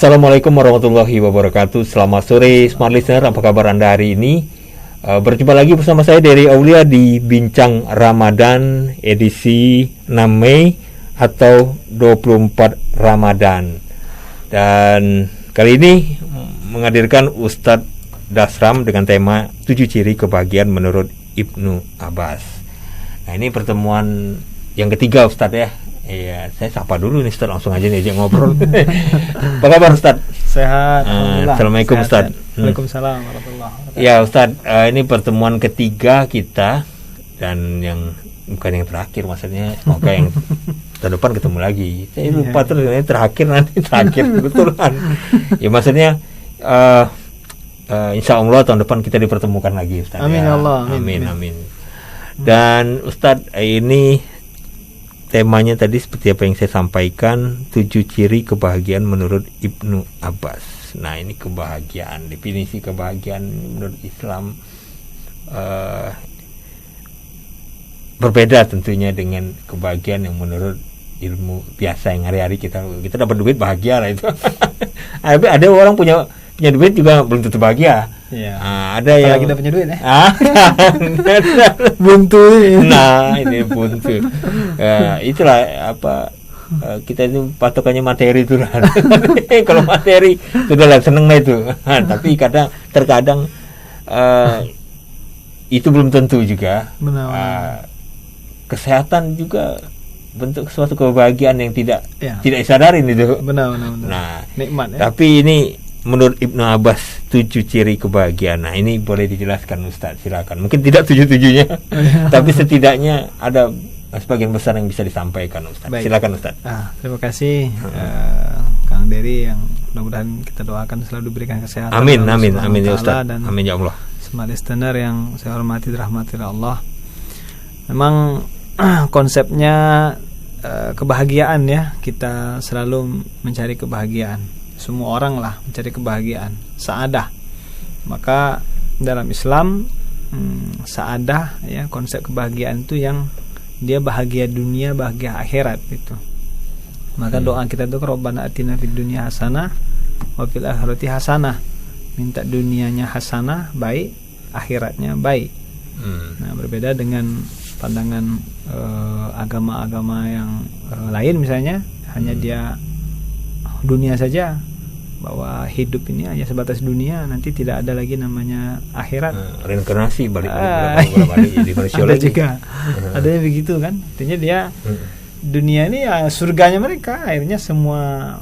Assalamualaikum warahmatullahi wabarakatuh. Selamat sore Smart Listener, apa kabar Anda hari ini? Berjumpa lagi bersama saya Dery Aulia di Bincang Ramadan edisi 6 Mei atau 24 Ramadan. Dan kali ini menghadirkan Ustadz Dasram dengan tema 7 ciri kebahagiaan menurut Ibnu Abbas. Nah, ini pertemuan yang ketiga Ustadz ya. Iya, saya sapa dulu nih Ustaz, langsung aja nih aja ngobrol. Apa kabar Ustaz? Sehat. Assalamualaikum Ustaz. Waalaikumsalam warahmatullahi wabarakatuh. Ya Ustaz, ini pertemuan ketiga kita dan yang bukan yang terakhir, maksudnya semoga yang tahun depan ketemu lagi. Saya lupa terus ini terakhir kebetulan. Ya maksudnya insya Allah tahun depan kita dipertemukan lagi Ustaz. Amin ya Allah. Amin. Dan Ustaz, ini temanya tadi seperti apa yang saya sampaikan, 7 ciri kebahagiaan menurut Ibnu Abbas. Nah, ini kebahagiaan, definisi kebahagiaan menurut Islam berbeda tentunya dengan kebahagiaan yang menurut ilmu biasa yang hari-hari kita dapat duit bahagia lah itu. Ada orang punya duit juga belum tentu bahagia. Iya. Ada yang kita punya duit ya. Buntu. Nah, ini buntu. Itulah apa kita itu patokannya materi itu lah. Kalau materi sudah lah seneng lah itu. Tapi terkadang itu belum tentu juga. Benar. Kesehatan juga bentuk suatu kebahagiaan yang tidak disadarin itu. Benar. Nah, nikmat ya. Tapi ini menurut Ibnu Abbas 7 ciri kebahagiaan. Nah, ini boleh dijelaskan Ustaz, silakan. Mungkin tidak 7-7-nya, tapi setidaknya ada sebagian besar yang bisa disampaikan Ustaz. Baik. Silakan Ustaz. Terima kasih Kang Dery, yang mudah-mudahan kita doakan selalu diberikan kesehatan. Amin ya Ustaz. Dan amin ya Allah. Smart Listener yang saya hormati, dirahmati Allah. Memang konsepnya kebahagiaan ya, kita selalu mencari kebahagiaan. Semua orang lah mencari kebahagiaan, sa'adah. Maka dalam Islam sa'adah ya, konsep kebahagiaan itu yang dia bahagia dunia, bahagia akhirat itu. Maka doa kita itu Rabbana atina fid dunya hasanah wa fil akhirati hasanah. Minta dunianya hasanah, baik, akhiratnya baik. Nah, berbeda dengan pandangan agama-agama yang lain misalnya, hanya dia dunia saja, bahwa hidup ini hanya sebatas dunia, nanti tidak ada lagi namanya akhirat. Reinkarnasi balik jadi manusia ada lagi. Juga ada yang begitu kan, artinya dia dunia ini ya surganya mereka, akhirnya semua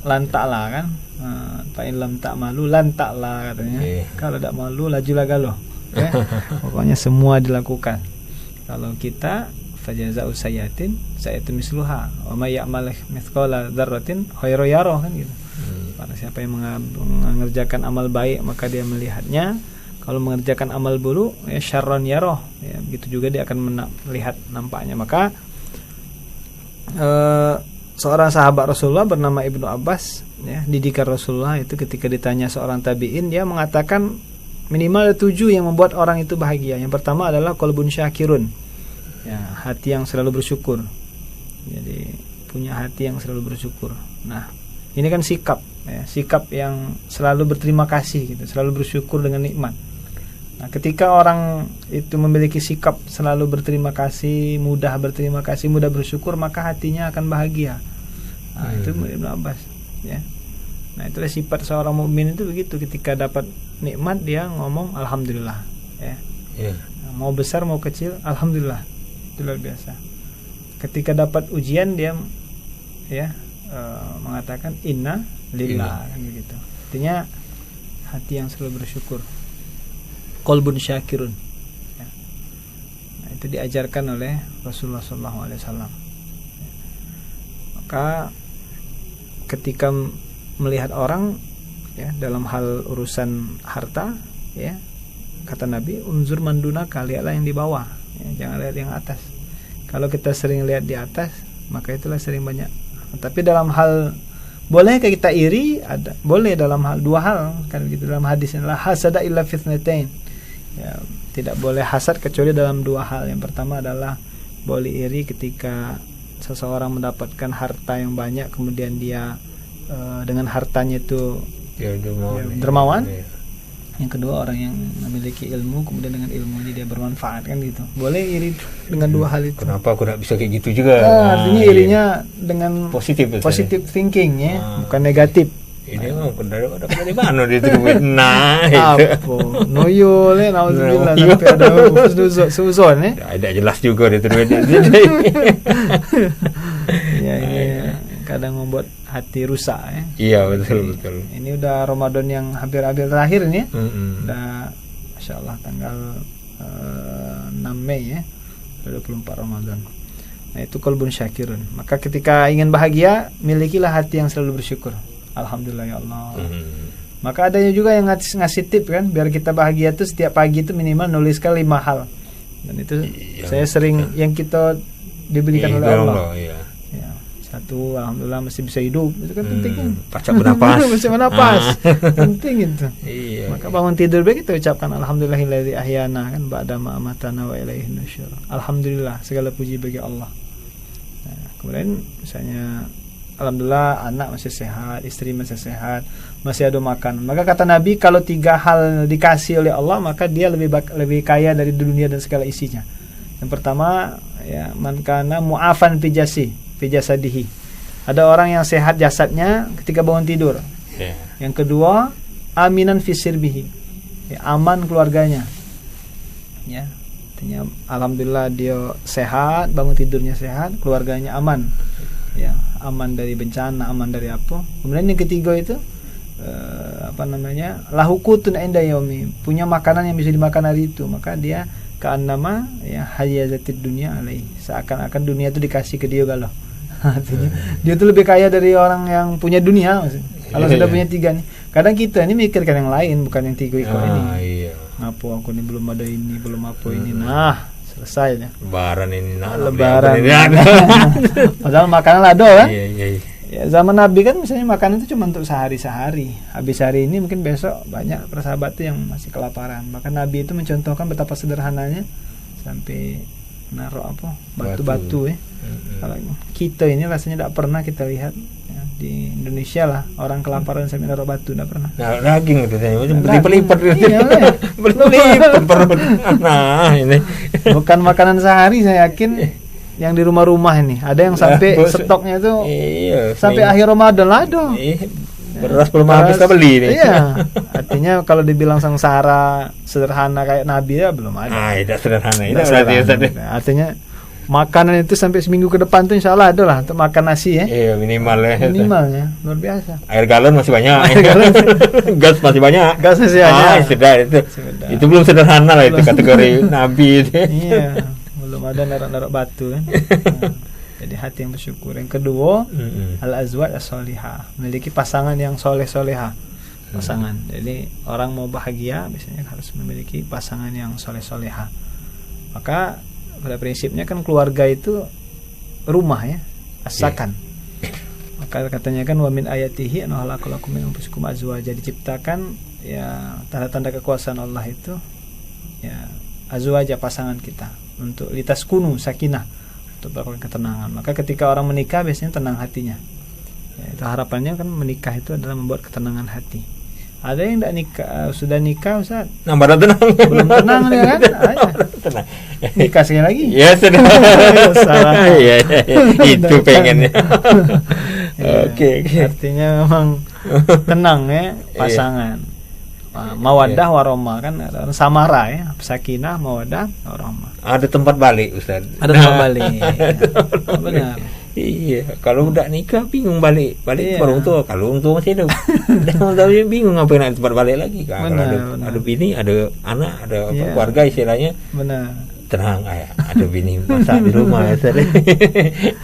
lantak lah kan. Fa'in lam tak malu lantak lah katanya. Kalau tidak malu lajulah galuh ya. Pokoknya semua dilakukan. Kalau kita fajaza'u sayyatin sayyi'atu misluha wa may ya'mal mithqala dzarratin khairan yarah kan gitu. Pada siapa yang mengerjakan amal baik maka dia melihatnya, kalau mengerjakan amal buruk ya syarran yarah ya, begitu juga dia akan melihat nampaknya. Maka seorang sahabat Rasulullah bernama Ibnu Abbas ya, didikan Rasulullah itu ketika ditanya seorang tabi'in, dia mengatakan minimal ada 7 yang membuat orang itu bahagia. Yang pertama adalah qalbun syakirun ya, hati yang selalu bersyukur. Jadi punya hati yang selalu bersyukur. Nah, ini kan sikap ya, sikap yang selalu berterima kasih gitu, selalu bersyukur dengan nikmat. Nah, ketika orang itu memiliki sikap selalu berterima kasih, mudah berterima kasih, mudah bersyukur, maka hatinya akan bahagia. Nah, itu Ibnu Abbas ya. Nah, itulah sifat seorang mukmin itu begitu, ketika dapat nikmat dia ngomong alhamdulillah ya. Nah, mau besar mau kecil alhamdulillah. Itu luar biasa. Ketika dapat ujian dia ya mengatakan inna lillah kan begitu. Artinya hati yang selalu bersyukur. Qalbun syakirun ya. Nah, itu diajarkan oleh Rasulullah SAW. Maka ketika melihat orang ya dalam hal urusan harta ya, kata Nabi unzur mandunaka, lihatlah yang di bawah ya, jangan lihat yang atas. Kalau kita sering lihat di atas, maka itulah sering banyak. Tapi dalam hal boleh kita iri, ada boleh dalam hal 2 hal kan gitu, dalam hadis inilah hasada illa fitnatain ya, tidak boleh hasad kecuali dalam 2 hal. Yang pertama adalah boleh iri ketika seseorang mendapatkan harta yang banyak kemudian dia dengan hartanya itu dermawan. Yang kedua orang yang memiliki ilmu kemudian dengan ilmunya dia bermanfaat kan gitu. Boleh iri dengan dua hal itu. Kenapa aku tidak bisa kayak gitu juga? Artinya irinya dengan positif thinking ya, bukan negatif. Ini mah dari mana dia terus nah itu. Noyo le nauzubillah sampai ada suzon ya. Tidak jelas juga dia terus. Ya, kadang membuat hati rusak ya. Iya betul. Ini udah Ramadan yang hampir-hampir terakhir nih ya. Udah Masya Allah tanggal 6 Mei ya 24 Ramadan. Nah itu qalbun syakirun. Maka ketika ingin bahagia, milikilah hati yang selalu bersyukur. Alhamdulillah ya Allah. Maka adanya juga yang ngasih tip kan, biar kita bahagia tuh setiap pagi itu minimal nuliskan 5 hal. Dan itu saya sering yang kita diberikan oleh Allah. Ya. Satu, alhamdulillah masih bisa hidup, itu kan penting kan. Pacak bernapas. Masih bernapas. Penting itu. Iya. Maka bangun tidur baik kita ucapkan alhamdulillahilladzi ahyana kan ba'da ma amatana wa ilaihin nusyur. Alhamdulillah, segala puji bagi Allah. Nah, kemudian misalnya alhamdulillah anak masih sehat, istri masih sehat, masih ada makan. Maka kata Nabi kalau 3 hal dikasih oleh Allah maka dia lebih kaya dari dunia dan segala isinya. Yang pertama ya man kana mu'afan fi jasadihi. Ada orang yang sehat jasadnya ketika bangun tidur. Yang kedua aminan fi sirbihi. Ya, aman keluarganya. Ya, artinya alhamdulillah dia sehat, bangun tidurnya sehat, keluarganya aman. Ya, aman dari bencana, aman dari apa. Kemudian yang ketiga itu lahukutun inda yaumi, punya makanan yang bisa dimakan hari itu, maka dia ka'annama ya hayazatid dunya alai, seakan-akan dunia itu dikasih ke dia galau. Artinya dia tuh lebih kaya dari orang yang punya dunia maksudnya. Kalau sudah punya 3 nih. Kadang kita ini mikirkan yang lain bukan yang 3 ini. Iya. Ngapa aku ini belum ada ini, belum apa ini. Nah, selesai ya. Lebaran ini Lebaran. Padahal makanan ada kan? Iya. Ya, zaman Nabi kan misalnya makanan itu cuma untuk sehari-sehari. Habis hari ini mungkin besok banyak persahabat tuh yang masih kelaparan. Bahkan Nabi itu mencontohkan betapa sederhananya sampai naruh batu-batu ya. Kalau kita ini rasanya tidak pernah kita lihat ya, di Indonesia lah orang kelaparan sampai naruh batu tidak pernah. Nah, daging itu berlipat-lipat perut. Nah, ini Bukan makanan sehari saya yakin yang di rumah-rumah ini ada yang sampai stoknya itu sampai akhir Ramadan lah dong. Beras belum habis kita beli nih. Iya. Artinya kalau dibilang sengsara sederhana kayak Nabi ya belum ada. Tidak sederhana ini berarti. Artinya makanan itu sampai seminggu ke depan tuh insya Allah ada lah untuk makan nasi ya. Iya minimal ya. Minimalnya luar biasa. Air galon masih banyak. Gas masih banyak. Gas masih banyak. Sudah itu. Itu belum sederhana lah itu kategori Nabi itu. Iya. Belum ada naruh batu kan. Jadi hati yang bersyukur. Yang kedua, al-azwaj as-solihah, memiliki pasangan yang soleh-solehah. Pasangan. Jadi orang mau bahagia biasanya harus memiliki pasangan yang soleh-solehah. Maka pada prinsipnya kan keluarga itu rumah ya, asakan. Maka katanya kan wa min ayatihi an khalaqalakum min anfusikum azwaja, diciptakan ya tanda-tanda kekuasaan Allah itu ya azwaja pasangan kita untuk litaskunu sakinah, untuk berlakukan ketenangan. Maka ketika orang menikah biasanya tenang hatinya ya, itu harapannya kan menikah itu adalah membuat ketenangan hati. Ada yang tidak nikah, sudah nikah Ustaz baru tenang, belum tenang ya kan. Tenang. Nikah sekali lagi ya sudah. Ya, itu pengennya. Oke. Artinya memang tenang ya pasangan. Mawaddah warahmah kan samara ya, sakinah mawaddah warahmah. Ada tempat balik Ustaz. Ada tempat balik. Benar. Iya, kalau udah nikah bingung balik ke orang tua. Kalau orang tua masih hidup, tapi bingung ngapain ada tempat balik lagi. Kalau ada bini, ada anak, ada keluarga istilahnya. Benar. Tenang, ada bini masak di rumah.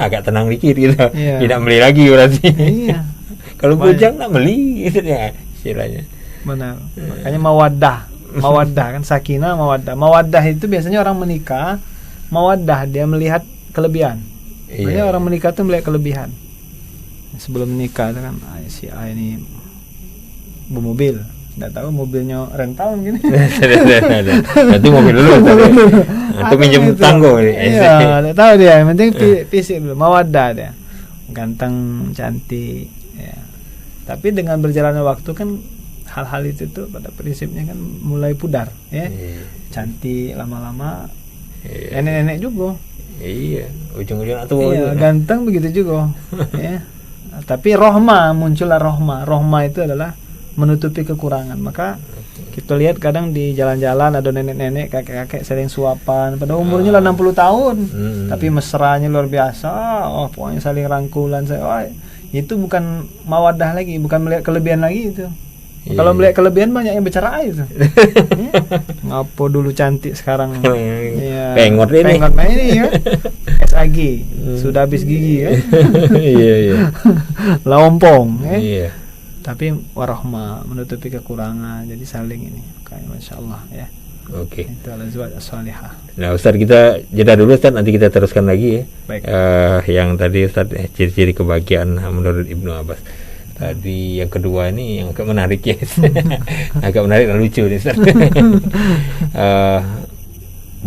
Agak tenang dikit gitu. Tidak beli lagi berarti. Iya. Kalau bujang nak beli gitu ya istilahnya. Benar. Makanya mawaddah kan sakinah mawaddah. Mawaddah itu biasanya orang menikah, mawaddah dia melihat kelebihan. Banyak orang menikah tuh melihat kelebihan. Sebelum menikah itu kan si A ini bermobil, tidak tahu mobilnya rental mungkin. Nanti mobil dulu. Atau minjem tanggo. Iya, tidak tahu dia. Yang penting fisik dulu, mawaddah dia. Ganteng, cantik, ya. Tapi dengan berjalannya waktu kan hal-hal itu tuh pada prinsipnya kan mulai pudar, ya. Cantik lama-lama, nenek-nenek juga. Iya, ujung-ujung atau Iya, ganteng begitu juga, ya. Tapi muncullah rohma. Rohma itu adalah menutupi kekurangan. Maka kita lihat kadang di jalan-jalan ada nenek-nenek, kakek-kakek sering suapan. Pada umurnya 60 tahun, tapi mesranya luar biasa. Oh, pokoknya saling rangkulan. Itu bukan mawadah lagi, bukan melihat kelebihan lagi itu. Kalau melihat kelebihan banyak yang bercerai itu. Ngapo dulu cantik sekarang ya, pengot ini ya. SAG sudah habis gigi ya. Iya. Lompong ya. Iya. Tapi warahmah menutupi kekurangan, jadi saling ini. Kayak masyaallah ya. Oke. Itu al-azwaj as-salihah. Nah, Ustaz, kita jeda dulu, Ustaz, nanti kita teruskan lagi ya. Baik. Yang tadi, Ustaz, ciri-ciri kebahagiaan menurut Ibnu Abbas. Tadi yang kedua ini yang agak menarik ya. Agak menarik dan lucu nih, Ustaz.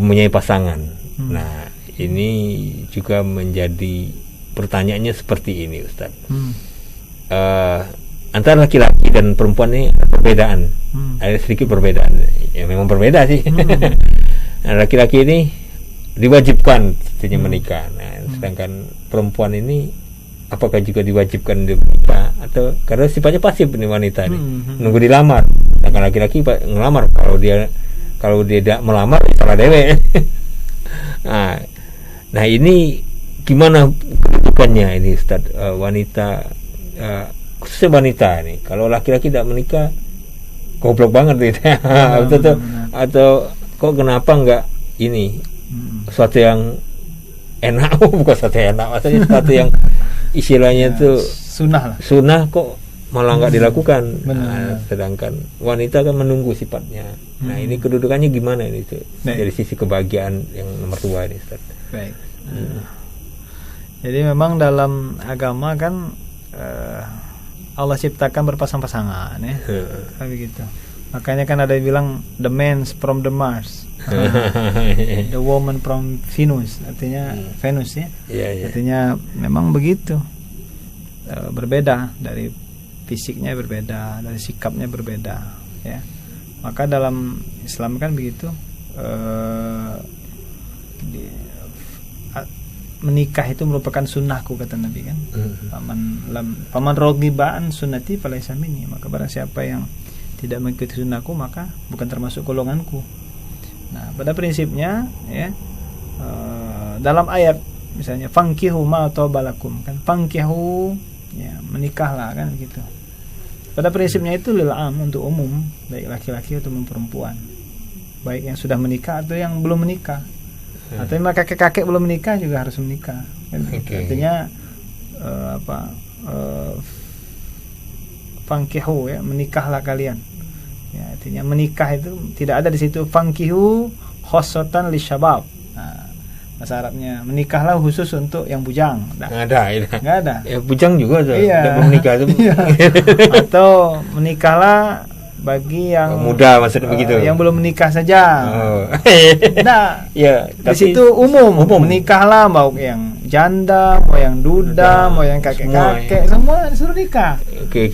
Mempunyai pasangan. Nah, ini juga menjadi pertanyaannya seperti ini, Ustaz. Antara laki-laki dan perempuan ini ada perbedaan. Ada sedikit perbedaan. Ya memang berbeda sih. Nah, laki-laki ini diwajibkan menikah. Nah, sedangkan perempuan ini apakah juga diwajibkan untuk menikah, atau karena sifatnya pasif ini wanita ini, nunggu dilamar. Sedangkan laki-laki ngelamar. Kalau dia tidak melamar, salah dewe. Nah, ini gimana kedudukannya ini, Ustaz? Wanita, khususnya wanita ini, kalau laki-laki tidak menikah, goblok banget gitu. Atau kok kenapa enggak ini sesuatu yang enak? Bukan sesuatu yang enak, maksudnya sesuatu yang istilahnya itu sunnah kok malah nggak dilakukan. Sedangkan wanita kan menunggu sifatnya. Nah, ini kedudukannya gimana ini tuh dari sisi kebahagiaan yang nomor 2 ini, Ustaz? Baik. Jadi memang dalam agama kan Allah ciptakan berpasang-pasangan ya. Begitu. Makanya kan ada yang bilang the man from the Mars, the woman from Venus, artinya Venus ya. Artinya memang begitu. Berbeda dari fisiknya, berbeda dari sikapnya, berbeda ya. Maka dalam Islam kan begitu. Menikah itu merupakan sunnahku, kata Nabi kan. Paman rogibaan sunnati falaysa minni, maka barang siapa yang tidak mengikuti sunnahku maka bukan termasuk golonganku. Nah, pada prinsipnya ya, dalam ayat misalnya fankihu ma tabalakum, kan fankihu ya, menikahlah kan gitu. Pada prinsipnya itu lil am, untuk umum, baik laki-laki atau perempuan, baik yang sudah menikah atau yang belum menikah. Atau yang kakek-kakek belum menikah juga harus menikah kan? Artinya fankihu ya, menikahlah kalian ya, artinya menikah itu tidak ada di situ fankihu khosotan li syabab. Nah, bahasa Arabnya menikahlah khusus untuk yang bujang. Nggak ada. Ya, bujang juga tuh. Iya. Menikah itu. Iya. Atau menikahlah bagi yang muda, maksudnya begitu. Yang belum menikah saja. Nah, ya, di situ umum. Menikahlah mau yang janda, mau yang duda, mau yang kakek-kakek, semua disuruh nikah. Oke.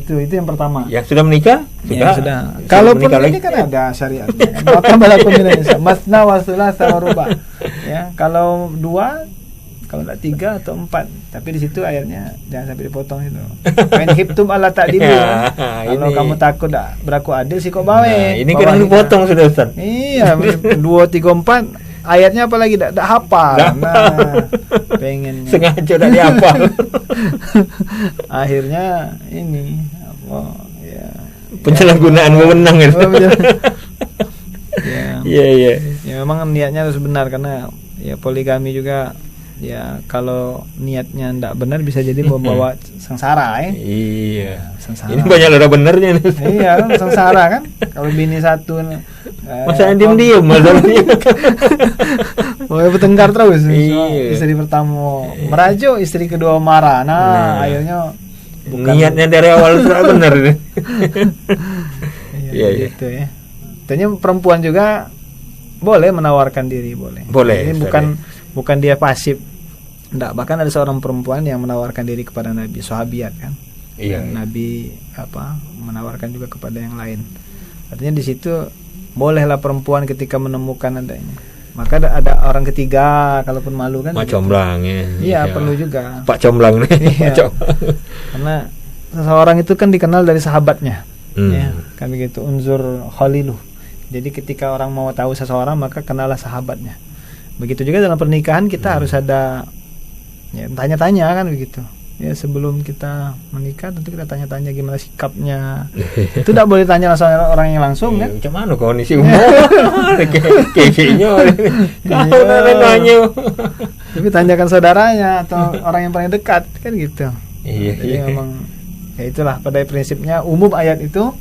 Itu yang pertama. Yang sudah menikah? Sudah. Kalaupun ini kan ada syariatnya. Maka balakum Indonesia masna wa thulatsa wa ruba. Ya, kalau 2, kalau tidak 3 atau 4, tapi di situ ayatnya jangan sampai dipotong itu. Main hiptum ala takdilu. Kalau kamu takut tak berlaku adil sih kok bawe. Nah, ini kadang dipotong sudah, Ustaz. Iya, 2, 3, 4 ayatnya apalagi tidak hafal. Nah, pengen sengaja tidak dihafal. Akhirnya ini ya, penyalahgunaan wewenang itu. Ya, memang niatnya harus benar, karena ya poligami juga ya kalau niatnya tidak benar bisa jadi membawa sengsara ya. Iya. Sengsara. Ini banyak lora benernya nih. Iya, sengsara kan. Kalau bini satu masa diam-diam masalahnya. Mau bertengkar terus. Iya. Istri pertama merajuk, istri kedua marah. Nah, akhirnya niatnya dari awal sudah benar. Iya, gitu ya. Tanya perempuan juga boleh menawarkan diri, boleh. Ini bukan dia pasif. Enggak, bahkan ada seorang perempuan yang menawarkan diri kepada Nabi, sahabiat kan. Iya. Dan Nabi menawarkan juga kepada yang lain. Artinya di situ bolehlah perempuan ketika menemukan adanya. Maka ada orang ketiga, kalaupun malu kan. Mak comblang ya. Iya, perlu juga. Pak comblang nih. Iya. Pak comblang. Karena seseorang itu kan dikenal dari sahabatnya. Hmm. Ya, kan begitu, unzur khaliluh. Jadi ketika orang mau tahu seseorang maka kenallah sahabatnya. Begitu juga dalam pernikahan kita harus ada tanya-tanya kan begitu. Ya, sebelum kita menikah tentu kita tanya-tanya gimana sikapnya. Itu tidak boleh tanya langsung orang yang langsung kan. Macam mana kondisi umur? Kayaknya kalau nanya. Tapi tanyakan saudaranya atau orang yang paling dekat kan gitu. Iya. Jadi memang ya itulah pada prinsipnya umum ayat itu.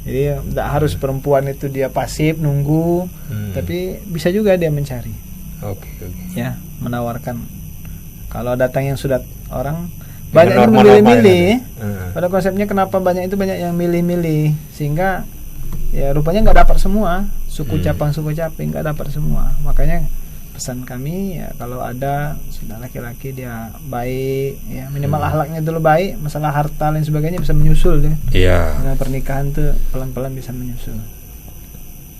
Jadi tidak harus perempuan itu dia pasif nunggu, tapi bisa juga dia mencari. Oke. Ya, menawarkan. Kalau datang yang sudah orang banyak yang normal-normal milih-milih. ya. Pada konsepnya kenapa banyak yang milih-milih sehingga ya rupanya nggak dapat semua. Suku capang nggak dapat semua. Makanya pesan kami ya kalau ada sudah laki-laki dia baik ya minimal akhlaknya dulu baik, masalah harta dan sebagainya bisa menyusul ya. Iya. Dengan pernikahan tuh pelan-pelan bisa menyusul.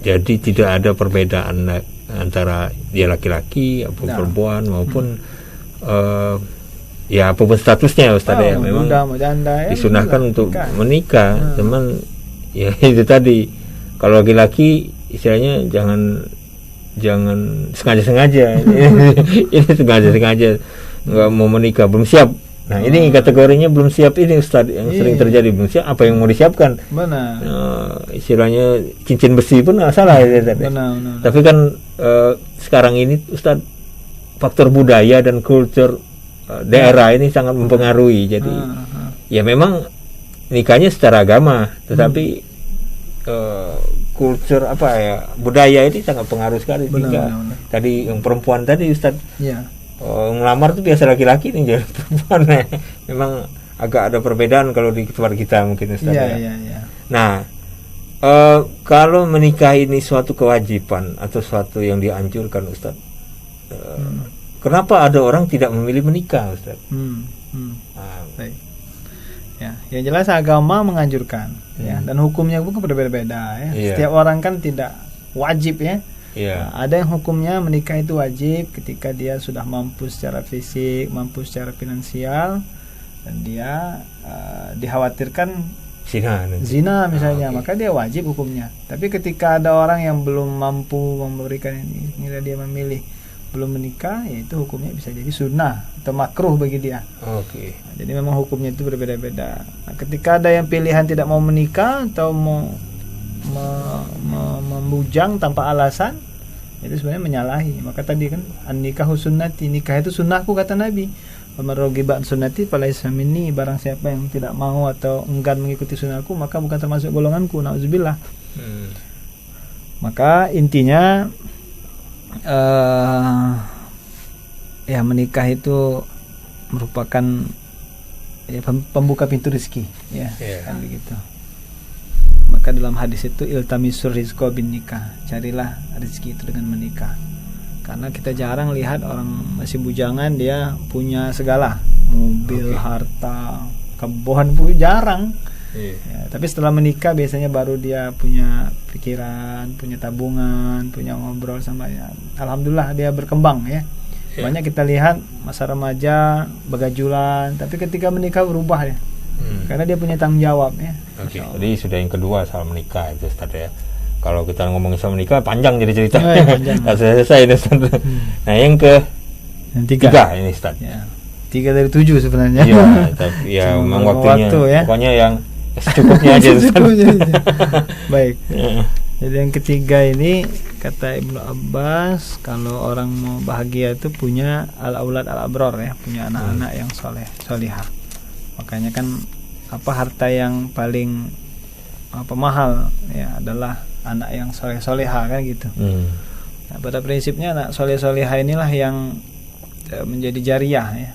Jadi tidak ada perbedaan antara dia laki-laki apapun perempuan maupun ya apapun statusnya Ustaz ya, memang muda, mau janda, ya, disunahkan untuk menikah. Cuman ya itu tadi, kalau laki-laki istilahnya jangan sengaja-sengaja. Ini sengaja-sengaja nggak mau menikah, belum siap. Nah, ini kategorinya belum siap ini Ustaz, yang sering terjadi. Belum siap, apa yang mau disiapkan? Benar. Istilahnya cincin besi pun nggak salah ya, benar. Tapi kan sekarang ini Ustaz, faktor budaya dan kultur daerah ini sangat mempengaruhi. Jadi ya memang nikahnya secara agama, tetapi kultur budaya ini sangat pengaruh sekali. Benar. Tadi yang perempuan tadi Ustaz, ngelamar tuh biasa laki-laki nih jadi perempuan. Memang agak ada perbedaan kalau di tempat kita mungkin Ustaz. Iya. Nah, kalau menikah ini suatu kewajiban atau suatu yang dianjurkan Ustaz, kenapa ada orang tidak memilih menikah Ustaz? Baik. Ya, yang jelas agama menganjurkan ya, dan hukumnya pun berbeda-beda ya. Setiap orang kan tidak wajib ya. Nah, ada yang hukumnya menikah itu wajib ketika dia sudah mampu secara fisik, mampu secara finansial, dan dia dikhawatirkan zina misalnya, maka dia wajib hukumnya. Tapi ketika ada orang yang belum mampu memberikan ini, dia memilih belum menikah, yaitu hukumnya bisa jadi sunnah atau makruh bagi dia. Oke. Nah, jadi memang hukumnya itu berbeda-beda. Nah, ketika ada yang pilihan tidak mau menikah atau mau membujang tanpa alasan, itu sebenarnya menyalahi. Maka tadi kan an-nikahu sunnati, nikah itu sunnahku kata Nabi. Famarrogiba sunnati falaisa minni, barang siapa yang tidak mau atau enggan mengikuti sunnahku maka bukan termasuk golonganku. Nauzubillah. Maka intinya ya menikah itu merupakan ya pembuka pintu rezeki ya, kan begitu. Maka dalam hadis itu iltamisur rizqa bin nikah, carilah rezeki itu dengan menikah. Karena kita jarang lihat orang masih bujangan dia punya segala, mobil, harta, kebun pun jarang. Ya, tapi setelah menikah biasanya baru dia punya pikiran, punya tabungan, punya ngobrol sama ya. Alhamdulillah dia berkembang ya. Banyak kita lihat masa remaja begajulan, tapi ketika menikah berubah ya. Karena dia punya tanggung jawab ya. Oke. Jadi sudah yang kedua soal menikah itu Ustaz ya. Kalau kita ngomongin soal menikah panjang jadi cerita. Enggak selesai ini Ustaz. Nah, yang tiga ini Ustaz. Ya. 3 dari 7 sebenarnya. Iya, tapi ya memang waktunya. Ya. Pokoknya yang secukupnya aja. Baik. Jadi yang ketiga ini kata Ibnu Abbas, kalau orang mau bahagia itu punya al-aulad al-abror ya, punya anak-anak yang solihah. Makanya kan harta yang paling mahal ya adalah anak yang soleh-solehah kan gitu. Nah, pada prinsipnya anak soleh-solehah inilah yang menjadi jariah ya.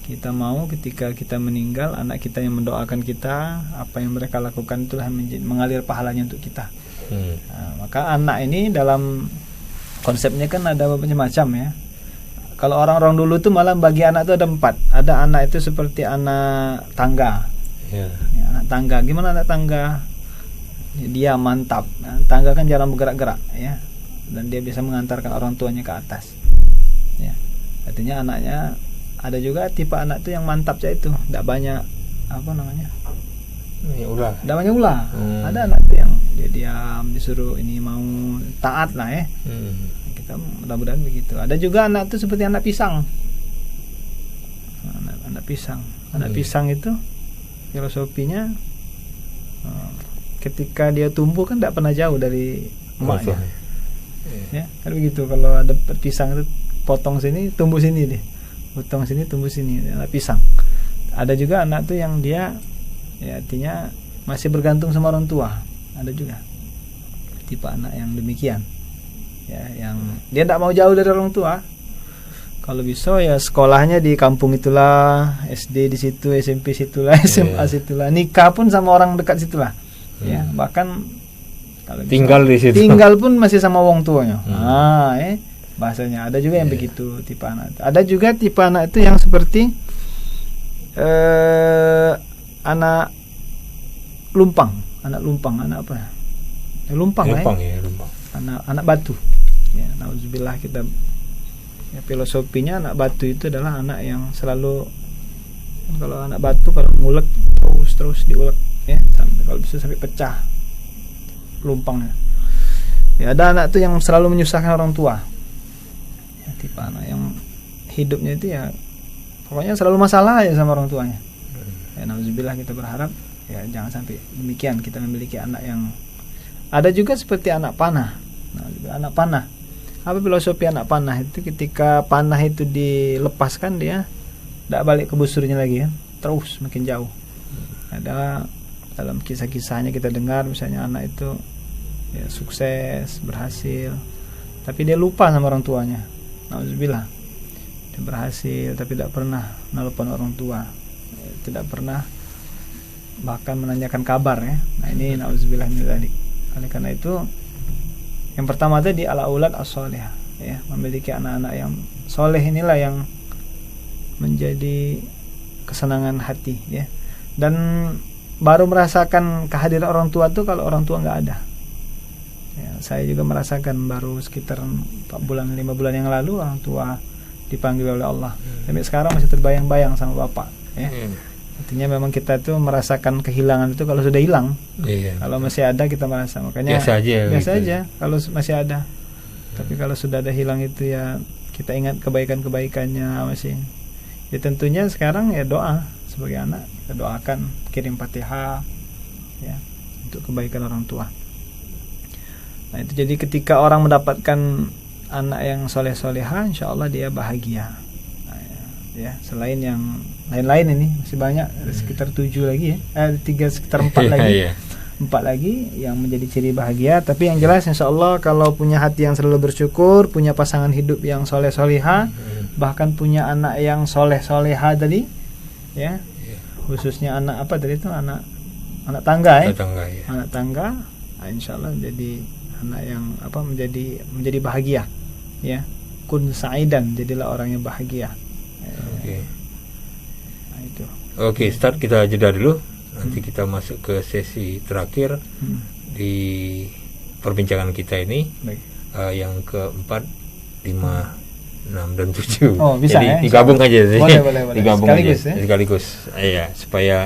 Kita mau ketika kita meninggal, anak kita yang mendoakan kita, apa yang mereka lakukan itulah mengalir pahalanya untuk kita. Nah, maka anak ini dalam konsepnya kan ada macam-macam ya. Kalau orang-orang dulu tuh malah bagi anak itu ada 4. Ada anak itu seperti anak tangga, Ya. Ya, anak tangga, gimana anak tangga? Dia mantap. Nah, tangga kan jarang bergerak-gerak, ya, dan dia bisa mengantarkan orang tuanya ke atas. Ya, artinya anaknya ada juga tipe anak tuh yang mantap saja itu, tidak banyak apa namanya, Ya, ulah. tidak banyak ulah. Ada anak tuh yang dia diam, disuruh ini mau taat lah ya. Kita mudah-mudahan begitu. Ada juga anak tuh seperti anak pisang. Anak pisang. Anak pisang itu filosofinya ketika dia tumbuh kan tidak pernah jauh dari emaknya. Ya, kan begitu. Kalau ada pisang itu potong sini, tumbuh sini deh. Potong sini, tumbuh sini. Anak pisang. Ada juga anak tuh yang dia ya artinya masih bergantung sama orang tua. Ada juga tipe anak yang demikian. Ya, yang dia tidak mau jauh dari orang tua. Kalau bisa ya sekolahnya di kampung itulah, SD di situ, SMP situlah, SMA situlah, nikah pun sama orang dekat situlah. Ya, bahkan kalau tinggal di situ. Tinggal pun masih sama wong tuanya. Bahasanya ada juga yang begitu tipe anak. Ada juga tipe anak itu yang seperti anak lumpang, anak apa? Lumpang ya. Lumpang. Anak batu. Ya, nauzubillah kita. Ya, filosofinya anak batu itu adalah anak yang selalu, kalau anak batu kalau ngulek terus diulek ya, sampai kalau bisa sampai pecah lumpangnya. Ya, ada anak tuh yang selalu menyusahkan orang tua. Ya, tipe anak yang hidupnya itu ya pokoknya selalu masalah ya sama orang tuanya. Ya, nauzubillah kita berharap ya jangan sampai demikian kita memiliki anak yang. Ada juga seperti anak panah. Anak panah. Apa filosofi anak panah itu? Ketika panah itu dilepaskan dia tidak balik ke busurnya lagi kan, terus makin jauh. Ada dalam kisah-kisahnya kita dengar misalnya anak itu ya sukses, berhasil, tapi dia lupa sama orang tuanya. Nauzubillah. Dia berhasil tapi tidak pernah nelpon orang tua, tidak pernah bahkan menanyakan kabar ya. Nah ini nauzubillah min dzalik. Oleh karena itu yang pertama tadi al-aulad as-shalihah ya, memiliki anak-anak yang soleh inilah yang menjadi kesenangan hati ya. Dan baru merasakan kehadiran orang tua tuh kalau orang tua nggak ada. Ya, saya juga merasakan baru sekitar 4 bulan 5 bulan yang lalu orang tua dipanggil oleh Allah. Sampai sekarang masih terbayang-bayang sama bapak ya. Artinya memang kita tuh merasakan kehilangan itu kalau sudah hilang. Kalau masih ada kita merasa, makanya biasa aja kalau masih ada. Tapi kalau sudah ada hilang itu ya kita ingat kebaikan-kebaikannya masih. Ya tentunya sekarang ya doa sebagai anak, kita doakan, kirim Fatihah ya untuk kebaikan orang tua. Nah itu jadi ketika orang mendapatkan anak yang soleh-solehah, insyaallah dia bahagia. Nah, ya selain yang lain-lain ini masih banyak, sekitar 7 lagi ya, sekitar 4 lagi. 4 lagi yang menjadi ciri bahagia. Tapi yang jelas insyaallah kalau punya hati yang selalu bersyukur, punya pasangan hidup yang soleh-solehah, bahkan punya anak yang soleh-solehah tadi ya. Khususnya anak apa tadi itu, anak tangga ya. Anak tangga, nah, insyaallah jadi anak yang apa menjadi bahagia ya. Kun sa'idan, jadilah orang yang bahagia. Oke, start kita jeda dulu. Nanti kita masuk ke sesi terakhir di perbincangan kita ini. Yang keempat, 5, 6 dan 7. Oh, bisa. Jadi ya, digabung aja sih. Boleh. Digabung sekaligus aja. ya. Sekaligus. Iya, supaya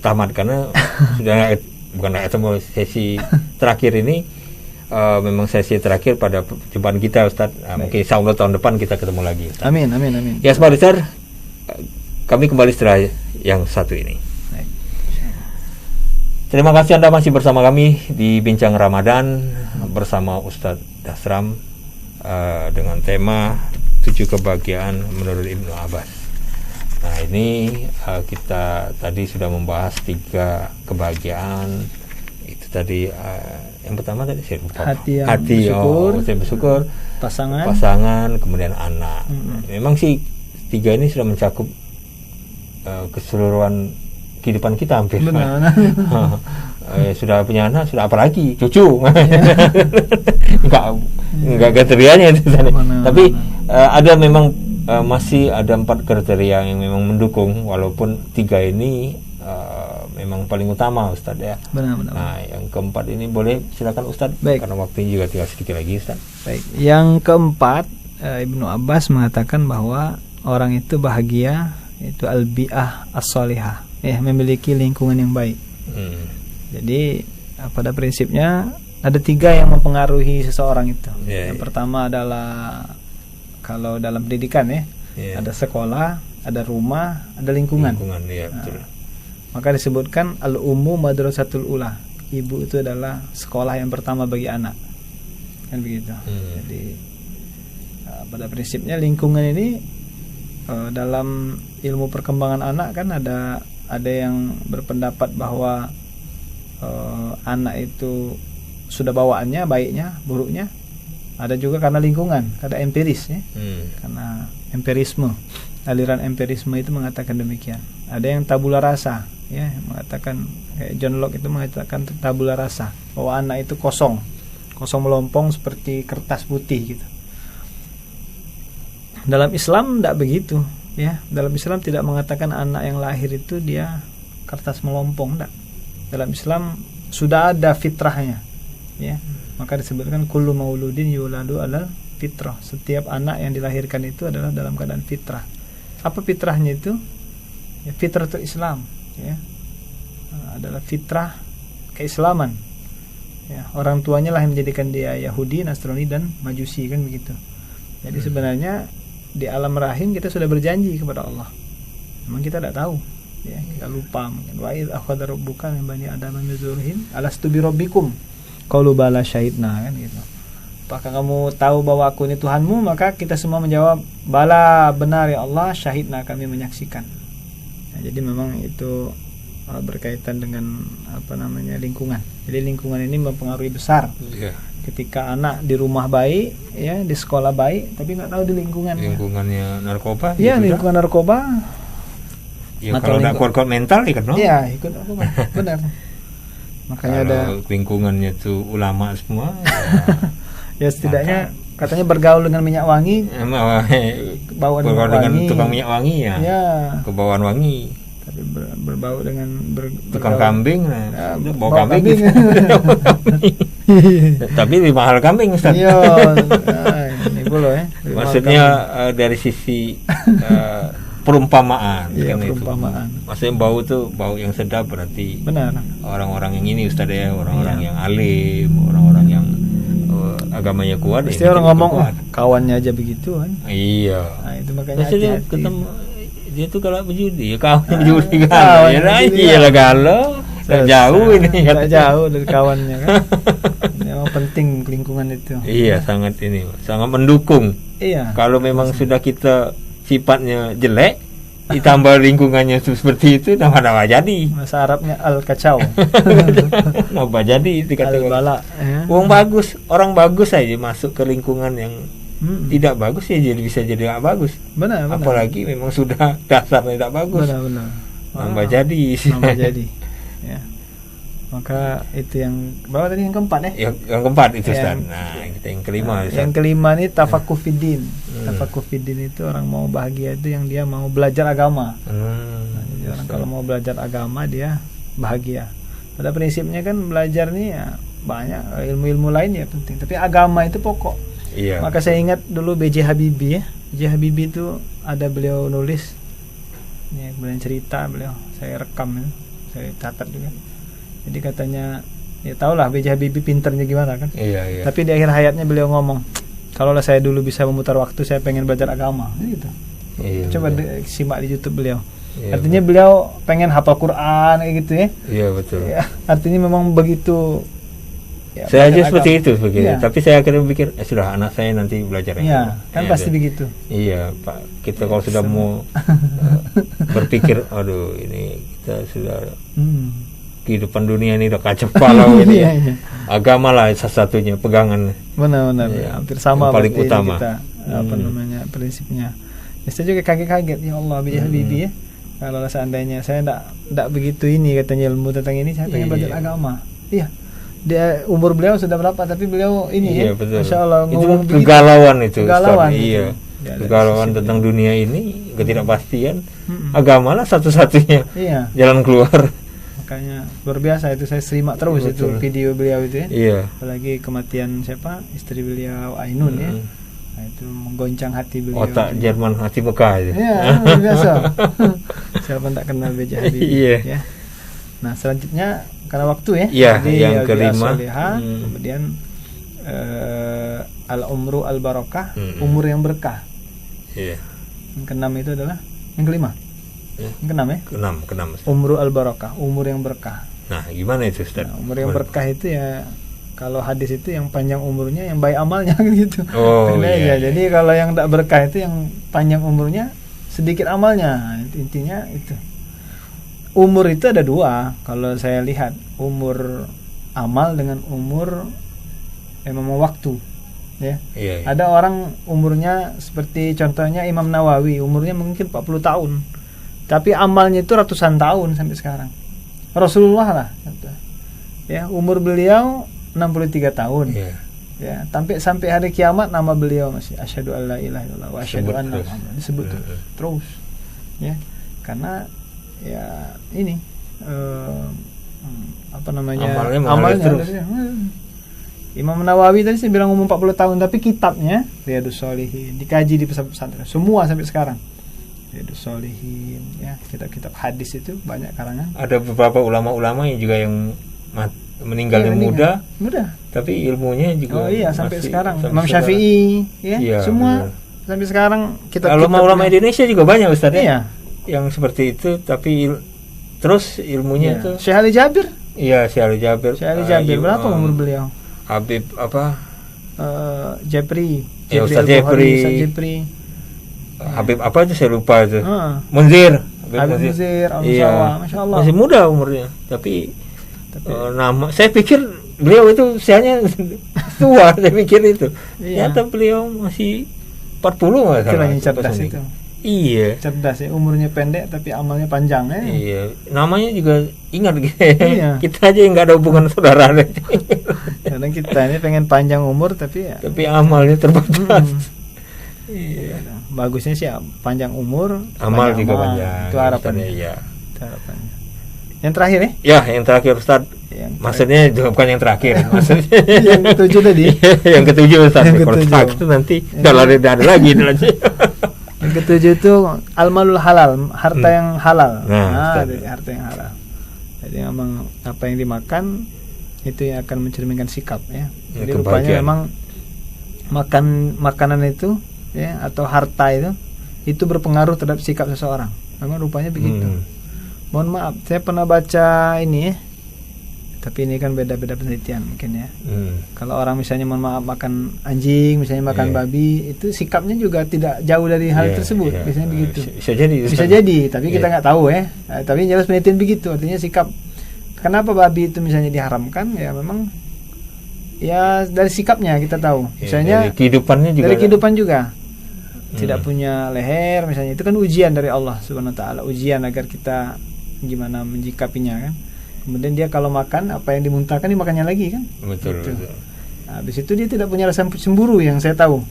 tamat karena sudah bukan ketemu sesi terakhir ini. Memang sesi terakhir pada perjumpaan kita, Ustaz. Mungkin insyaallah tahun depan kita ketemu lagi, Ustaz. Amin. Ya, Smart Listener, kami kembali setelah yang satu ini. Baik. Terima kasih Anda masih bersama kami di Bincang Ramadan bersama Ustadz Dasram dengan tema 7 kebahagiaan menurut Ibnu Abbas. Nah ini kita tadi sudah membahas 3 kebahagiaan. Itu tadi yang pertama tadi saya lupa. Hati yang bersyukur, pasangan, kemudian anak. Memang sih 3 ini sudah mencakup keseluruhan kehidupan kita hampir. Sudah punya anak, sudah apalagi cucu. Enggak kriterianya itu tadi. Tapi ada memang masih ada 4 kriteria yang memang mendukung, walaupun 3 ini memang paling utama Ustadz ya. Benar-benar. Nah, yang keempat ini boleh silakan Ustadz. Baik. Karena waktunya juga tinggal sedikit lagi Ustadz. Baik. Yang keempat, Ibnu Abbas mengatakan bahwa orang itu bahagia itu al-bi'ah as-salihah, memiliki lingkungan yang baik. Jadi pada prinsipnya ada 3 yang mempengaruhi seseorang itu. Yang pertama adalah kalau dalam pendidikan ada sekolah, ada rumah, ada lingkungan. Betul. Maka disebutkan al-ummu madrasatul ula. Ibu itu adalah sekolah yang pertama bagi anak. Kan begitu. Jadi pada prinsipnya lingkungan ini dalam ilmu perkembangan anak kan ada yang berpendapat bahwa anak itu sudah bawaannya, baiknya, buruknya. Ada juga karena lingkungan, karena empiris karena empirisme. Aliran empirisme itu mengatakan demikian. Ada yang tabula rasa, mengatakan kayak John Locke itu mengatakan tabula rasa, bahwa anak itu kosong melompong seperti kertas putih gitu. Dalam Islam tidak begitu, Dalam Islam tidak mengatakan anak yang lahir itu dia kertas melompong, tidak. Dalam Islam sudah ada fitrahnya, Maka disebutkan kullu mauludin yuladu alal fitrah. Setiap anak yang dilahirkan itu adalah dalam keadaan fitrah. Apa fitrahnya itu? Fitrah itu Islam, adalah fitrah keislaman. Orang tuanya lah yang menjadikan dia Yahudi, Nasrani dan Majusi, kan begitu. Jadi sebenarnya di alam rahim kita sudah berjanji kepada Allah. Memang kita tidak tahu, kita lupa mungkin. Wa idz akhadha rabbuka min bani adama min dzurriyyahim alastu bi rabbikum qalu bala syahidna, kan gitu. Apakah kamu tahu bahwa aku ini Tuhanmu? Maka kita semua menjawab, bala, benar ya Allah, syahidna, kami menyaksikan. Jadi memang itu berkaitan dengan lingkungan. Jadi lingkungan ini mempengaruhi besar. Ketika anak di rumah baik, di sekolah baik, tapi nggak tahu di lingkungannya narkoba. Lingkungan narkoba. Kalau nggak kuat mental ikut ikut narkoba. Benar. Makanya kalau ada lingkungannya tuh ulama semua. Ya setidaknya katanya bergaul dengan minyak wangi, bauan bergaul dengan wangi, tukang minyak wangi kebauan wangi. Tapi berbau dengan tukang kambing, bau kambing. Tapi lebih mahal kambing Ustaz. Ini boleh maksudnya dari sisi perumpamaan. Perumpamaan. Maksudnya bau tuh bau yang sedap, berarti benar. Orang-orang yang ini Ustaz orang-orang yang alim, orang-orang yang agamanya kuat. Pasti orang ngomong kawannya aja begitu kan. Iya. Nah, itu makanya maksudnya hati-hati. Ketemu dia tuh kalau berjudi kawannya berjudi kan. Iyalah galau. Jauh ini. Tidak jauh dari kawannya kan. Memang penting lingkungan itu. Iya, sangat mendukung. Iya. Kalau memang sudah kita sifatnya jelek, ditambah lingkungannya seperti itu, nama jadi. Bahasa Arabnya al-kacau. Nama jadi dikatakan al-bala. Orang bagus aja masuk ke lingkungan yang tidak bagus bisa jadi nggak bagus. Benar. Apalagi memang sudah dasarnya tidak bagus. Benar. Nambah jadi. Maka itu yang bawah tadi yang keempat Yang keempat itu Ustaz. Nah, kita yang kelima. Yang kelima ini tafakuh fiddin. Tafakuh fiddin itu orang mau bahagia itu yang dia mau belajar agama. Jadi orang kalau mau belajar agama dia bahagia. Pada prinsipnya kan belajar nih banyak ilmu-ilmu lain penting, tapi agama itu pokok. Iya. Maka saya ingat dulu B.J. Habibie B.J. Habibie itu ada beliau nulis kemudian cerita beliau, saya rekam saya catat juga. Jadi katanya tahulah B.J. Habibie pinternya gimana kan. Iya. Tapi di akhir hayatnya beliau ngomong, kalaulah saya dulu bisa memutar waktu, saya pengen belajar agama gitu. Iya, Coba simak di YouTube beliau. Artinya beliau pengen hafal Quran kayak gitu Iya betul. Artinya memang begitu. Saya aja seperti itu begitu. Tapi saya akhirnya pikir sudah anak saya nanti belajar kan pasti begitu. Iya Pak, kita kalau sudah mau berpikir, aduh ini kita sudah kehidupan dunia ini udah kacau balau ini. Agama lah satu-satunya pegangan. Benar. Hampir sama yang paling utama. Kita, prinsipnya. Saya juga kaget-kaget, ya Allah, B.J. Habibie kalau seandainya saya tidak begitu ini katanya ilmu tentang ini, saya pengen belajar agama. Iya. Dia umur beliau sudah berapa, tapi beliau ini betul. Masya Allah itu kegalauan itu. Kegalauan. Iya. Ya, dari kegalauan sisi tentang dunia ini, ketidakpastian, Mm-mm. agamalah satu-satunya Iya, jalan keluar. makanya luar biasa itu, saya simak terus itu Betul. video beliau itu ya. Iya. Apalagi kematian siapa, istri beliau Ainun ya. Nah, itu menggoncang hati beliau. Otak Jerman hati Mekah itu. Iya, luar biasa. Siapa tak kenal B.J. Habibie Iya. ya. Nah, selanjutnya karena waktu ya. Iya, Jadi yang Al-Bi'ah kelima. Sholihah, kemudian al-umru al-barakah, Mm-mm. umur yang berkah. Iya. Yang keenam itu adalah yang kelima. Ya. Yang keenam ya. Keenam. Umru al-barakah, umur yang berkah. Nah, gimana itu Ustaz? Nah, umur yang berkah itu ya, kalau hadis itu yang panjang umurnya, yang baik amalnya gitu. Oh, Beda iya, aja. iya. Jadi kalau yang tak berkah itu yang panjang umurnya, sedikit amalnya. Intinya itu. Umur itu ada dua. Kalau saya lihat, umur amal dengan umur memang waktu. Ya. Iya. Ada orang umurnya seperti contohnya Imam Nawawi, umurnya mungkin 40 tahun. Tapi amalnya itu ratusan tahun sampai sekarang. Rasulullah lah. Ya, umur beliau 63 tahun. Iya. Ya, sampai hari kiamat nama beliau masih asyhadu alla ilaha illallah wa asyhadu Disebut anna terus. Muhammadan, disebut terus. Ya. Karena ya ini apa namanya? Amalnya mengalir terus. Imam Nawawi tadi saya bilang umur 40 tahun, tapi kitabnya Riyadhus Shalihin dikaji di pesantren semua sampai sekarang. Riyadhus Shalihin ya, kitab-kitab hadis itu banyak karangan. Ada beberapa ulama-ulama yang juga yang meninggalnya Iya, muda, tapi ilmunya juga Oh iya, sampai masih sekarang. sampai Imam sekarang. Syafi'i ya, Iya, semua benar. sampai sekarang Kalau ulama Indonesia juga banyak Ustaz ya, Iya. yang seperti itu, tapi terus ilmunya Iya. itu Syekh Ali Jabir. iya, Syekh Ali Jabir. Syekh Ali Jabir berapa umur beliau? Habib apa? Jepri. Ya, Ustaz Al-Bukhari, Jepri. Ustaz Jepri. Habib apa itu saya lupa itu. Ah. Munzir. Habib Munzir, Iya. Masya Allah. Masih muda umurnya, tapi nama saya pikir beliau itu usianya tua, saya pikir itu. Iya. Ternyata beliau masih 40 nggak Itulah salah. yang cerdas Pas itu. Iya. Cerdas ya, umurnya pendek tapi amalnya panjang ya. Iya, namanya juga ingat gitu. Iya. Kita aja yang nggak ada hubungan saudara. Kadang kita ini pengen panjang umur tapi ya Tapi amalnya terbatas. Iya. bagusnya sih panjang umur, Amal banyak juga amal. banyak. Itu harapannya. Iya. Itu harapannya. Yang terakhir ya? Ya, yang terakhir Ustaz. Yang Maksudnya juga bukan yang terakhir. Maksudnya yang ketujuh tadi. yang ketujuh Ustaz. Yang Kalau ketujuh. terakhir itu nanti udah ada lagi nanti. Yang ketujuh itu al-malul halal, harta yang halal. Nah, dari harta yang halal. Jadi memang apa yang dimakan itu yang akan mencerminkan sikap ya. Ya, Jadi rupanya kebahagiaan. memang makanan itu ya atau harta itu berpengaruh terhadap sikap seseorang. Memang rupanya begitu. Mohon maaf, saya pernah baca ini ya. Tapi ini kan beda-beda penelitian mungkin ya. Kalau orang misalnya mohon maaf makan anjing, misalnya makan Iya. babi, itu sikapnya juga tidak jauh dari hal Iya, tersebut. iya. Biasanya begitu. Bisa jadi. Bisa Ustaz. jadi, tapi kita Iya. nggak tahu ya. Nah, tapi jelas penelitian begitu. Artinya sikap. Kenapa babi itu misalnya diharamkan? Ya memang ya dari sikapnya kita tahu. Ya, Misalnya dari kehidupannya juga. dari kehidupan juga. Tidak punya leher misalnya, itu kan ujian dari Allah Subhanahu wa taala, ujian agar kita gimana menjikapinya kan. Kemudian dia kalau makan apa yang dimuntahkan dimakannya lagi kan. Betul. Gitu. Betul. Nah, habis itu dia tidak punya rasa cemburu yang saya tahu.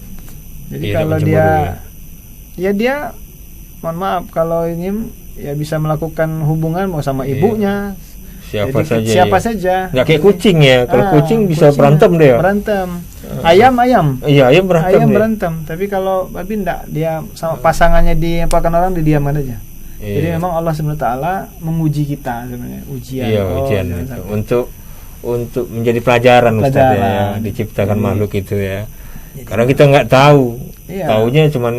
Jadi Iya, kalau tidak dia cemburu, ya dia mohon maaf kalau ini ya bisa melakukan hubungan mau sama Iya. ibunya. Siapa Jadi, saja. siapa ya. saja. Nggak kayak kucing ya. Kalau kucing bisa kucing berantem dia. Berantem. Ayam. Iya, ayam berantem. Ayam dia. berantem. Tapi kalau babi enggak, dia sama pasangannya diapakan orang didiamkan aja. Iya. Jadi memang Allah Subhanahu wa taala menguji kita sebenarnya, ujian. Iya, ujian itu. Untuk menjadi pelajaran Ustaz ya, Pelajaran. diciptakan Jadi- makhluk itu ya. Karena kita nggak tahu. Iya. Taunya cuman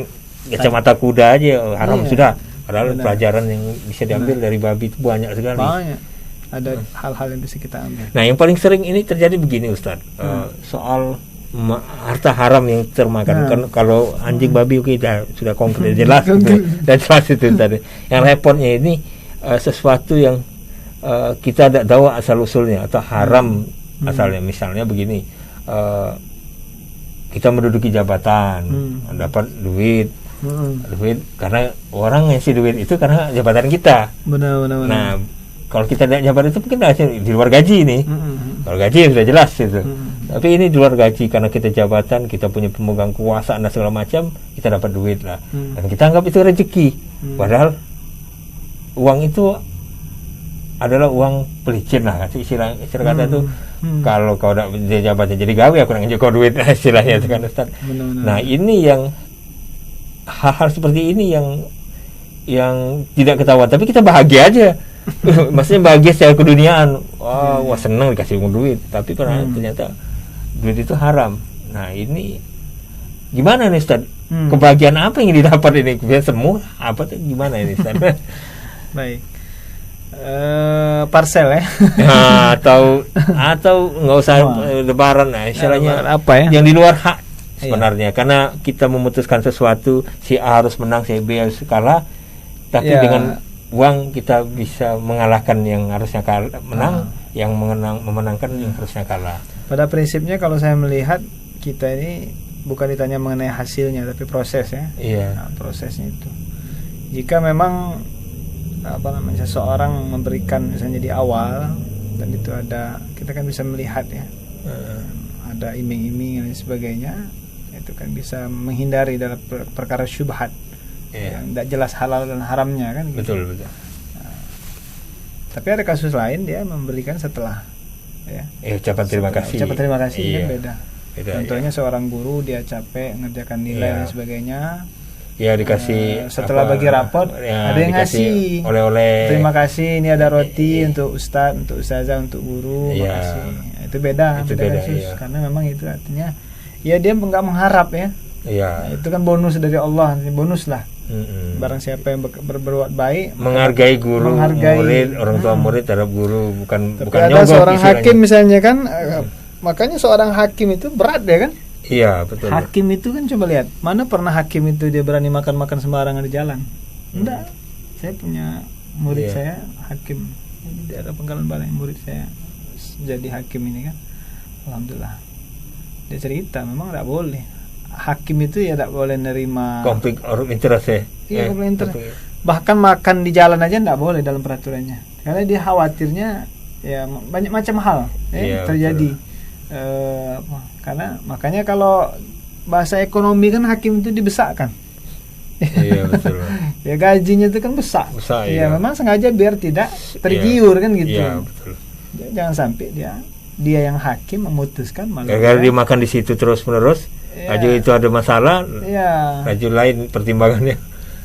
kacamata kuda aja haram Iya. sudah. Padahal Benar. pelajaran yang bisa diambil dari babi itu banyak sekali. Banyak. Ada hal-hal yang bisa kita ambil. Nah, yang paling sering ini terjadi begini Ustaz. Soal harta haram yang termakan. Kan kalau anjing babi oke sudah konkret jelas gitu. Dan jelas itu tadi. Yang repotnya ini sesuatu yang kita tidak tahu asal usulnya atau haram asalnya. Misalnya begini, kita menduduki jabatan, dapat duit Mm-mm. karena orang ngasih duit itu karena jabatan kita. Benar. Nah, kalau kita naik jabatan itu mungkin di luar gaji nih. Kalau gaji sudah jelas itu. Tapi ini di luar gaji karena kita jabatan, kita punya pemegang kekuasaan dan segala macam, kita dapat duit lah. Dan kita anggap itu rezeki. Padahal uang itu adalah uang pelicin lah, istilah kata itu. Kalau kau udah di jabatan jadi gawe, aku nggak kau duit istilahnya itu kan Ustaz. Nah ini yang hal-hal seperti ini yang tidak ketahuan, tapi kita bahagia aja. Maksudnya bahagia secara keduniaan. Wah senang dikasih duit, tapi ternyata duit itu haram. Nah ini gimana nih Ustaz? Kebahagiaan apa yang didapat ini? Semua apa tuh gimana ini Ustaz? Baik. Parcel ya. Nah, atau nggak usah lebaran, nah istilahnya apa ya? Yang di luar hak sebenarnya. Karena kita memutuskan sesuatu, si A harus menang, si B harus kalah, tapi dengan uang kita bisa mengalahkan yang harusnya menang, yang memenangkan yang harusnya kalah. Pada prinsipnya kalau saya melihat kita ini bukan ditanya mengenai hasilnya, tapi proses ya. Nah, prosesnya itu. Jika memang seseorang memberikan misalnya di awal dan itu kita kan bisa melihat ya, ada iming-iming dan sebagainya, itu kan bisa menghindari dalam perkara syubhat yang tidak jelas halal dan haramnya kan. Betul. Nah, tapi ada kasus lain dia memberikan setelah ucapan terima kasih. Ucapan terima kasih kan beda. Contohnya seorang guru dia capek ngerjakan nilai dan sebagainya. Ya dikasih setelah bagi rapot ada yang ngasih oleh-oleh. Terima kasih, ini ada roti untuk ustaz, untuk ustazah, untuk guru. Makasih. Itu beda kasus karena memang itu artinya dia nggak mengharap ya. Nah, itu kan bonus dari Allah, bonus lah. Barang siapa yang berbuat baik, menghargai guru, murid, orang tua murid terhadap guru, bukan ada nyogok. Seorang hakim misalnya kan, makanya seorang hakim itu berat ya kan. Iya betul. Hakim itu kan coba lihat, mana pernah hakim itu dia berani makan sembarangan di jalan? Enggak. Saya punya murid saya hakim di daerah Penggalan Balai, murid saya jadi hakim ini kan. Alhamdulillah. Dia cerita memang tidak boleh. Hakim itu ya tidak boleh nerima konflik of interest ya. Iya, konflik interest. Bahkan makan di jalan aja tidak boleh dalam peraturannya. Karena dia khawatirnya ya banyak macam hal terjadi. Karena makanya kalau bahasa ekonomi kan hakim itu dibesarkan. Iya betul. Ya gajinya itu kan besar. Ya memang sengaja biar tidak tergiur kan gitu. Iya betul. Jangan sampai dia yang hakim memutuskan malah. Gara-gara dia makan di situ terus menerus, raju itu ada masalah. Raju lain pertimbangannya.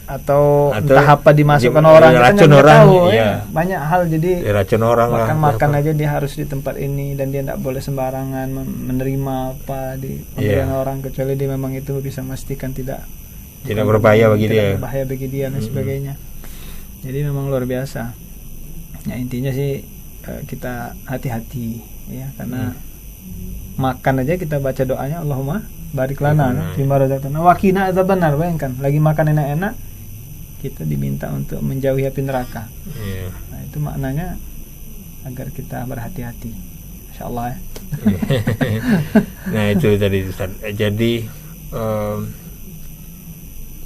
Atau entah apa dimasukkan orang, racun kan orang tahu, banyak hal jadi racun orang makan aja dia harus di tempat ini dan dia tidak boleh sembarangan menerima apa di pemberian orang kecuali dia memang itu bisa memastikan tidak berbahaya bagi dia, dan sebagainya. Jadi memang luar biasa. Ya intinya sih kita hati-hati ya, karena makan aja kita baca doanya Allahumma barik lana fima razaqtana wa qina adzabannar. Bayangkan lagi makan enak-enak kita diminta untuk menjauhi api neraka. Nah, itu maknanya agar kita berhati-hati. Insyaallah ya. Nah, itu tadi Ustaz. Jadi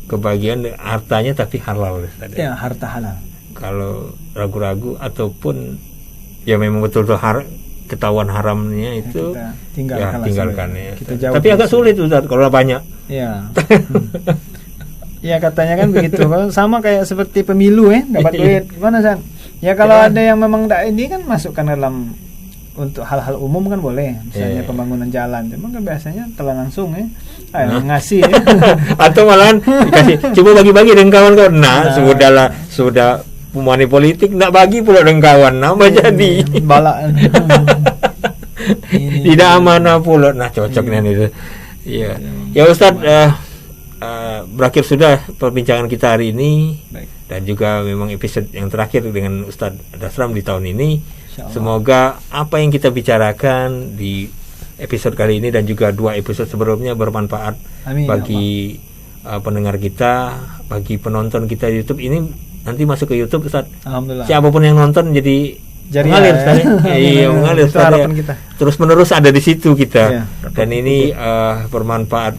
kebahagiaan hartanya tapi halal Ustaz. Ya, harta halal. Kalau ragu-ragu ataupun ya memang betul-betul ketahuan haramnya itu tinggalkan ya. Tapi agak sulit Ustaz kalau banyak. Ya. Ya katanya kan begitu. Sama kayak seperti pemilu dapat duit. Gimana San? Ya kalau ada yang memang ini kan masukkan dalam untuk hal-hal umum kan boleh. Misalnya pembangunan jalan. Cuma kan biasanya telah langsung ngasih atau malahan dikasih coba bagi-bagi dengan kawan-kawan. Sudah money politik nak bagi pula dengan kawan. Nambah jadi balak. Tidak amanah pula. Nah cocoknya itu. Iya. Ya Ustaz, berakhir sudah perbincangan kita hari ini. Baik. Dan juga memang episode yang terakhir dengan Ustaz Dasram di tahun ini. Semoga apa yang kita bicarakan di episode kali ini dan juga 2 episode sebelumnya bermanfaat. Amin, bagi pendengar kita, bagi penonton kita di YouTube. Ini nanti masuk ke YouTube Ustaz. Alhamdulillah. Siapapun yang nonton jadi mengalir sekali. Iya, mengalir sekali. Terus menerus ada di situ kita. Dan ini bermanfaat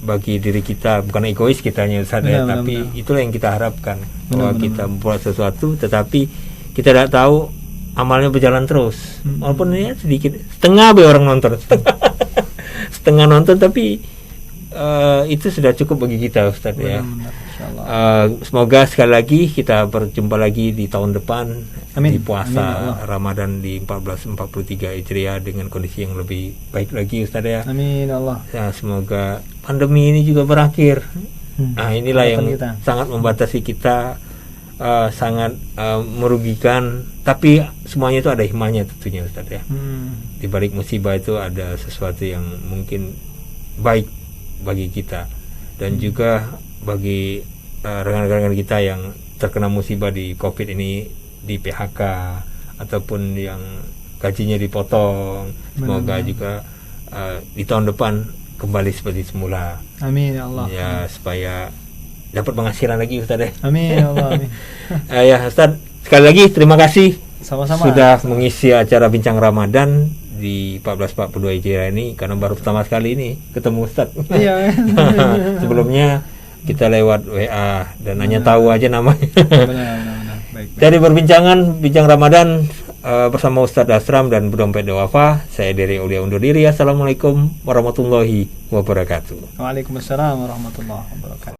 bagi diri kita, bukan egois kitanya sadar, tapi itulah yang kita harapkan, bahwa kita membuat sesuatu tetapi kita tidak tahu amalnya berjalan terus. Walaupun ya sedikit, setengah be orang nonton, setengah nonton, tapi itu sudah cukup bagi kita, Ustaz ya. Benar, insyaallah. Semoga sekali lagi kita berjumpa lagi di tahun depan. Amin. Di puasa Amin, ya Allah. Ramadan di 1443 Hijriah dengan kondisi yang lebih baik lagi, Ustaz ya. Amin Allah. Ya, semoga pandemi ini juga berakhir. Nah, inilah yang Harapan kita. sangat membatasi kita, sangat merugikan, tapi semuanya itu ada hikmahnya tentunya, Ustaz ya. Di balik musibah itu ada sesuatu yang mungkin baik bagi kita, dan juga bagi rekan-rekan kita yang terkena musibah di Covid ini, di PHK ataupun yang gajinya dipotong. Semoga juga di tahun depan kembali seperti semula. Amin ya Allah. Ya, supaya dapat penghasilan lagi, Ustaz ya. Amin ya Allah. Amin. Ya, Ustaz, sekali lagi terima kasih Sama-sama. sudah mengisi acara Bincang Ramadan di 1442 Hijriah ini, karena baru pertama sekali ini ketemu Ustaz. Iya. Sebelumnya kita lewat WA dan hanya tahu aja namanya. Benar. Baik. Dari perbincangan Bincang Ramadan bersama Ustadz Asram dan Bu Dompet Wafa, saya Dery Aulia undur diri. Assalamualaikum warahmatullahi wabarakatuh. Waalaikumsalam warahmatullahi wabarakatuh.